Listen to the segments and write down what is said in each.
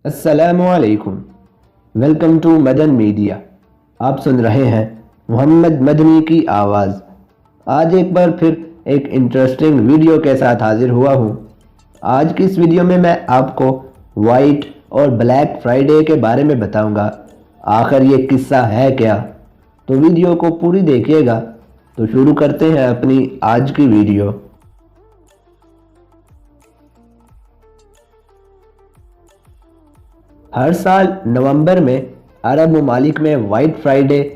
السلام علیکم، welcome to Madan media. آپ سن رہے ہیں محمد مدنی کی آواز۔ آج ایک بار پھر ایک انٹرسٹنگ ویڈیو کے ساتھ حاضر ہوا ہوں۔ آج کی اس ویڈیو میں آپ کو وائٹ اور بلیک فرائیڈے کے بارے میں بتاؤں گا۔ آخر یہ قصہ ہے کیا؟ تو ویڈیو کو پوری دیکھیے گا۔ تو شروع کرتے ہیں اپنی آج کی ویڈیو۔ ہر سال نومبر میں عرب ممالک میں وائٹ فرائیڈے،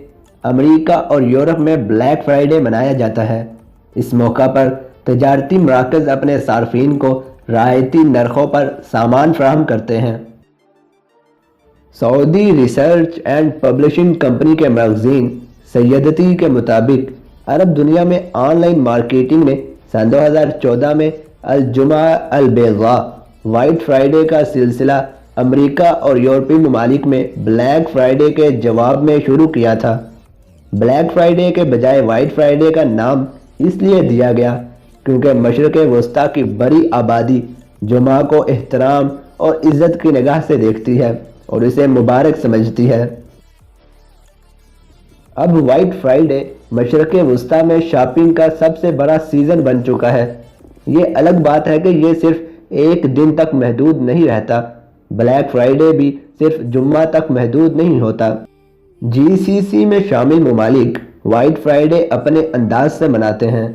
امریکہ اور یورپ میں بلیک فرائیڈے منایا جاتا ہے۔ اس موقع پر تجارتی مراکز اپنے صارفین کو رعایتی نرخوں پر سامان فراہم کرتے ہیں۔ سعودی ریسرچ اینڈ پبلشنگ کمپنی کے مخزن سیدتی کے مطابق عرب دنیا میں آن لائن مارکیٹنگ نے سن 2014 میں الجمعہ البیضاء وائٹ فرائیڈے کا سلسلہ امریکہ اور یورپی ممالک میں بلیک فرائیڈے کے جواب میں شروع کیا تھا۔ بلیک فرائیڈے کے بجائے وائٹ فرائیڈے کا نام اس لیے دیا گیا کیونکہ مشرق وسطیٰ کی بڑی آبادی جمعہ کو احترام اور عزت کی نگاہ سے دیکھتی ہے اور اسے مبارک سمجھتی ہے۔ اب وائٹ فرائیڈے مشرق وسطیٰ میں شاپنگ کا سب سے بڑا سیزن بن چکا ہے۔ یہ الگ بات ہے کہ یہ صرف ایک دن تک محدود نہیں رہتا۔ بلیک فرائیڈے بھی صرف جمعہ تک محدود نہیں ہوتا۔ GCC میں شامل ممالک وائٹ فرائیڈے اپنے انداز سے مناتے ہیں۔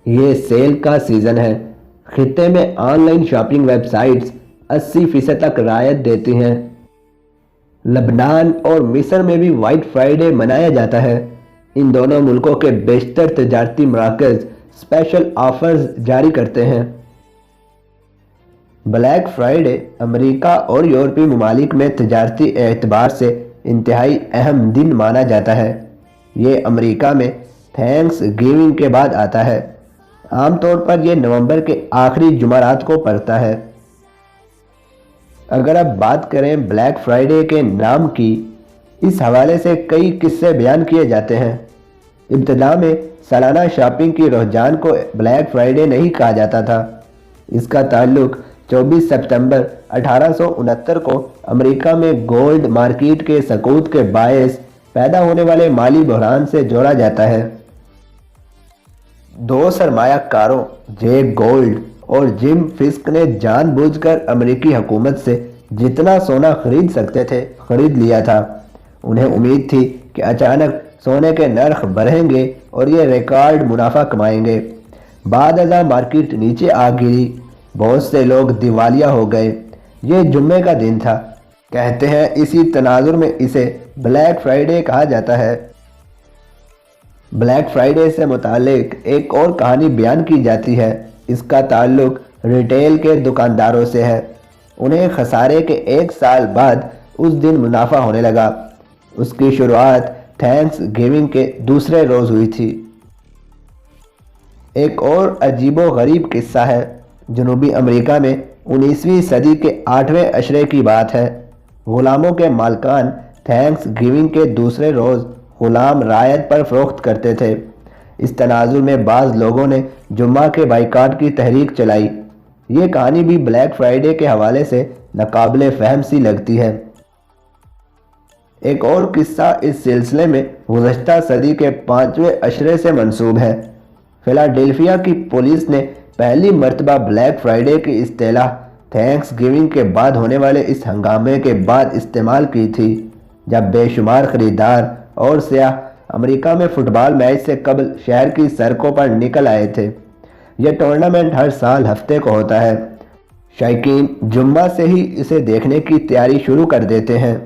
یہ سیل کا سیزن ہے۔ خطے میں on line shopping web sites 80% تک رعایت دیتی ہیں۔ لبنان اور مصر میں بھی وائٹ فرائیڈے منایا جاتا ہے۔ ان دونوں ملکوں کے بیشتر تجارتی مراکز اسپیشل آفرز جاری کرتے ہیں۔ بلیک فرائیڈے امریکہ اور یورپی ممالک میں تجارتی اعتبار سے انتہائی اہم دن مانا جاتا ہے۔ یہ امریکہ میں تھینکس گیونگ کے بعد آتا ہے۔ عام طور پر یہ نومبر کے آخری جمعرات کو پڑتا ہے۔ اگر اب بات کریں بلیک فرائیڈے کے نام کی، اس حوالے سے کئی قصے بیان کیے جاتے ہیں۔ ابتدا میں سالانہ شاپنگ کی رجحان کو بلیک فرائیڈے نہیں کہا جاتا تھا۔ اس کا تعلق 24 ستمبر 1869 کو امریکہ میں گولڈ مارکیٹ کے سقوط کے باعث پیدا ہونے والے مالی بحران سے جوڑا جاتا ہے۔ دو سرمایہ کاروں جیک گولڈ اور جم فسک نے جان بوجھ کر امریکی حکومت سے جتنا سونا خرید سکتے تھے خرید لیا تھا۔ انہیں امید تھی کہ اچانک سونے کے نرخ بڑھیں گے اور یہ ریکارڈ منافع کمائیں گے۔ بعد ازاں مارکیٹ نیچے آ گری، بہت سے لوگ دیوالیہ ہو گئے۔ یہ جمعے کا دن تھا۔ کہتے ہیں اسی تناظر میں اسے بلیک فرائیڈے کہا جاتا ہے۔ بلیک فرائیڈے سے متعلق ایک اور کہانی بیان کی جاتی ہے۔ اس کا تعلق ریٹیل کے دکانداروں سے ہے۔ انہیں خسارے کے ایک سال بعد اس دن منافع ہونے لگا۔ اس کی شروعات تھینکس گیونگ کے دوسرے روز ہوئی تھی۔ ایک اور عجیب و غریب قصہ ہے۔ جنوبی امریکہ میں 19ویں صدی کے 8ویں عشرے کی بات ہے۔ غلاموں کے مالکان تھینکس گیونگ کے دوسرے روز غلام رعیت پر فروخت کرتے تھے۔ اس تناظر میں بعض لوگوں نے جمعہ کے بائیکاٹ کی تحریک چلائی۔ یہ کہانی بھی بلیک فرائیڈے کے حوالے سے ناقابل فہم سی لگتی ہے۔ ایک اور قصہ اس سلسلے میں گزشتہ صدی کے 5ویں عشرے سے منسوب ہے۔ فلاڈیلفیا کی پولیس نے پہلی مرتبہ بلیک فرائیڈے کی اصطلاح تھینکس گیونگ کے بعد ہونے والے اس ہنگامے کے بعد استعمال کی تھی، جب بے شمار خریدار اور سیاح امریکہ میں فٹ بال میچ سے قبل شہر کی سڑکوں پر نکل آئے تھے۔ یہ ٹورنامنٹ ہر سال ہفتے کو ہوتا ہے۔ شائقین جمعہ سے ہی اسے دیکھنے کی تیاری شروع کر دیتے ہیں۔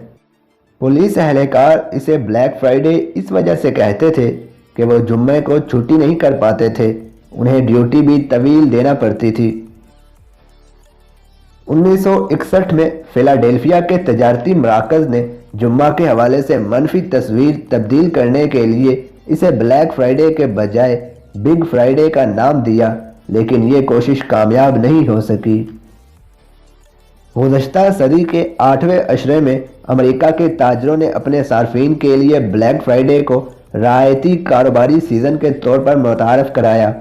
پولیس اہلکار اسے بلیک فرائیڈے اس وجہ سے کہتے تھے کہ وہ جمعے کو چھٹی نہیں کر پاتے تھے، انہیں ڈیوٹی بھی طویل دینا پڑتی تھی۔ 1961 میں فلاڈیلفیا کے تجارتی مراکز نے جمعہ کے حوالے سے منفی تصویر تبدیل کرنے کے لیے اسے بلیک فرائیڈے کے بجائے بگ فرائیڈے کا نام دیا، لیکن یہ کوشش کامیاب نہیں ہو سکی۔ گزشتہ صدی کے 8ویں عشرے میں امریکہ کے تاجروں نے اپنے صارفین کے لیے بلیک فرائیڈے کو رعایتی کاروباری سیزن کے طور پر متعارف کرایا۔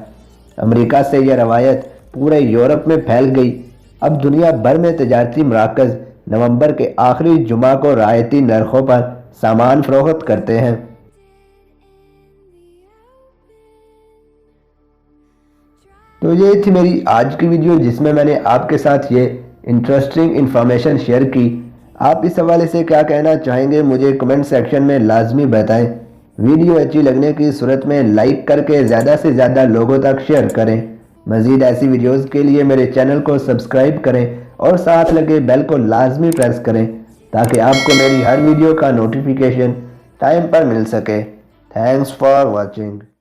امریکہ سے یہ روایت پورے یورپ میں پھیل گئی۔ اب دنیا بھر میں تجارتی مراکز نومبر کے آخری جمعہ کو رعایتی نرخوں پر سامان فروخت کرتے ہیں۔ تو یہ تھی میری آج کی ویڈیو، جس میں میں نے آپ کے ساتھ یہ انٹرسٹنگ انفارمیشن شیئر کی۔ آپ اس حوالے سے کیا کہنا چاہیں گے مجھے کمنٹ سیکشن میں لازمی بتائیں۔ ویڈیو اچھی لگنے کی صورت میں لائک کر کے زیادہ سے زیادہ لوگوں تک شیئر کریں۔ مزید ایسی ویڈیوز کے لیے میرے چینل کو سبسکرائب کریں اور ساتھ لگے بیل کو لازمی پریس کریں تاکہ آپ کو میری ہر ویڈیو کا نوٹیفیکیشن ٹائم پر مل سکے۔ Thanks for watching.